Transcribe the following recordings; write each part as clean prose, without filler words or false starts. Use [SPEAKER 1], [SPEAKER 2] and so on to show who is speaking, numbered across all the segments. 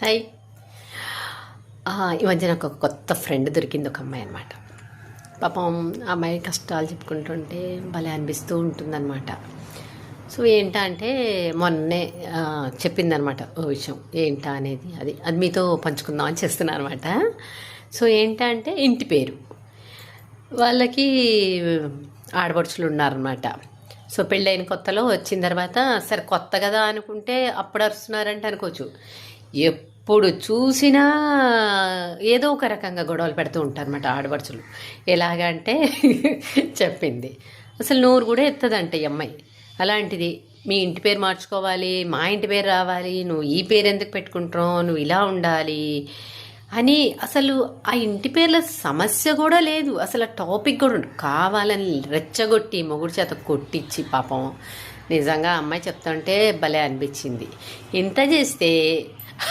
[SPEAKER 1] Hi. ఈ మధ్య నాకు ఒక కొత్త ఫ్రెండ్ దొరికింది, ఒక అమ్మాయి అనమాట. పాపం ఆ అమ్మాయి కష్టాలు చెప్పుకుంటుంటే భలే అనిపిస్తూ ఉంటుందన్నమాట. సో ఏంటా అంటే మొన్నే చెప్పిందనమాట ఓ విషయం. ఏంటా అనేది అది మీతో పంచుకుందామని చేస్తున్నాను అనమాట. సో ఏంటంటే ఇంటి పేరు వాళ్ళకి ఆడపడుచులు ఉన్నారనమాట. సో పెళ్ళైన కొత్తలో వచ్చిన తర్వాత సరే కొత్త కదా అనుకుంటే అప్పుడు అరుస్తున్నారంటే అనుకోవచ్చు. ఎప్పుడు చూసినా ఏదో ఒక రకంగా గొడవలు పెడుతూ ఉంటారన్నమాట ఆడపడుచులు. ఎలాగంటే చెప్పింది, అసలు నోరు కూడా ఎత్తదంటే ఈ అమ్మాయి. అలాంటిది మీ ఇంటి పేరు మార్చుకోవాలి, మా ఇంటి పేరు రావాలి, నువ్వు ఈ పేరు ఎందుకు పెట్టుకుంటున్నావు, నువ్వు ఇలా ఉండాలి అని. అసలు ఆ ఇంటి పేర్ల సమస్య కూడా లేదు, అసలు ఆ టాపిక్ కూడా కావాలని రెచ్చగొట్టి మొగుడు చేత కొట్టించి పాపం నిజంగా అమ్మాయి చెప్తుంటే భలే అనిపించింది. ఇంత చేస్తే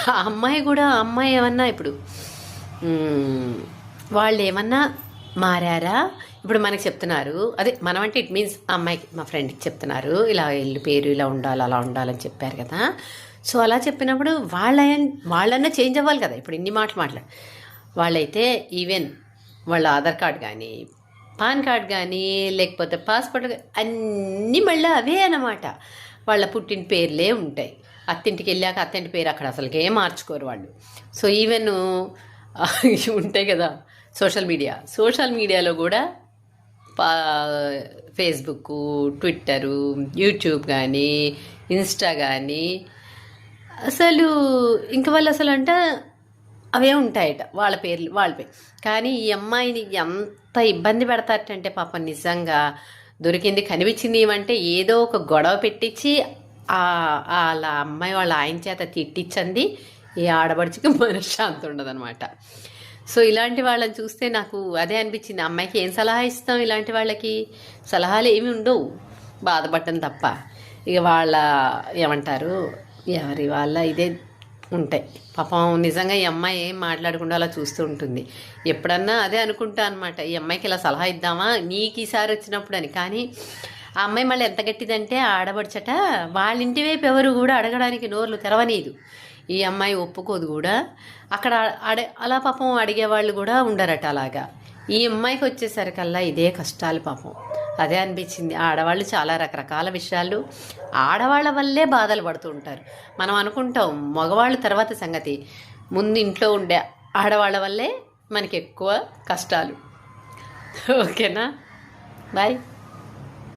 [SPEAKER 1] ఆ అమ్మాయి కూడా అమ్మాయి ఏమన్నా ఇప్పుడు వాళ్ళు ఏమన్నా మారారా? ఇప్పుడు మనకి చెప్తున్నారు, అదే మనం అంటే ఇట్ మీన్స్ అమ్మాయికి మా ఫ్రెండ్కి చెప్తున్నారు ఇలా ఇల్లు పేరు ఇలా ఉండాలి అలా ఉండాలని చెప్పారు కదా. సో అలా చెప్పినప్పుడు వాళ్ళన్నా చేంజ్ అవ్వాలి కదా. ఇప్పుడు ఇన్ని మాట్లాడు వాళ్ళైతే ఈవెన్ వాళ్ళ ఆధార్ కార్డ్ కానీ పాన్ కార్డ్ కానీ లేకపోతే పాస్పోర్ట్ అన్నీ మళ్ళీ అవే అన్నమాట. వాళ్ళ పుట్టిన పేర్లే ఉంటాయి. అత్తింటికి వెళ్ళాక అత్తింటి పేరు అక్కడ అసలుకే మార్చుకోరు వాళ్ళు. సో ఈవెన్ ఉంటాయి కదా సోషల్ మీడియాలో కూడా ఫేస్బుక్, ట్విట్టరు, యూట్యూబ్ కానీ ఇన్స్టా కానీ అసలు ఇంక వాళ్ళు అసలు అంటే అవే ఉంటాయట వాళ్ళ పేర్లు కానీ ఈ అమ్మాయిని ఎంత ఇబ్బంది పెడతారటంటే పాపం నిజంగా దొరికింది కనిపించింది ఏమంటే ఏదో ఒక గొడవ పెట్టించి వాళ్ళ అమ్మాయి వాళ్ళ ఆయన చేత తిట్టించండి. ఈ ఆడబడిచికి మనశ్శాంతి ఉండదనమాట. సో ఇలాంటి వాళ్ళని చూస్తే నాకు అదే అనిపించింది, అమ్మాయికి ఏం సలహా ఇస్తాం? ఇలాంటి వాళ్ళకి సలహాలు ఏమి ఉండవు, బాధపడటం తప్ప. ఇక వాళ్ళ ఏమంటారు ఎవరి వాళ్ళ ఇదే ఉంటాయి. పాపం నిజంగా ఈ అమ్మాయి ఏం మాట్లాడకుండా అలా చూస్తూ ఉంటుంది. ఎప్పుడన్నా అదే అనుకుంటా అనమాట, ఈ అమ్మాయికి ఇలా సలహా ఇద్దామా నీకు ఈసారి వచ్చినప్పుడు అని. కానీ ఆ అమ్మాయి మళ్ళీ ఎంత గట్టిదంటే ఆడబడిచట వాళ్ళ ఇంటి వైపు ఎవరు కూడా అడగడానికి నోర్లు తెరవనీదు. ఈ అమ్మాయి ఒప్పుకోదు కూడా. అక్కడ అలా పాపం అడిగేవాళ్ళు కూడా ఉండరట. అలాగా ఈ అమ్మాయికి వచ్చేసరికల్లా ఇదే కష్టాలు పాపం. అదే అనిపించింది, ఆడవాళ్ళు చాలా రకరకాల విషయాలు ఆడవాళ్ళ వల్లే బాధలు పడుతూ ఉంటారు. మనం అనుకుంటాం మగవాళ్ళు తర్వాత సంగతి, ముందు ఇంట్లో ఉండే ఆడవాళ్ళ వల్లే మనకి ఎక్కువ కష్టాలు. ఓకేనా, బాయ్.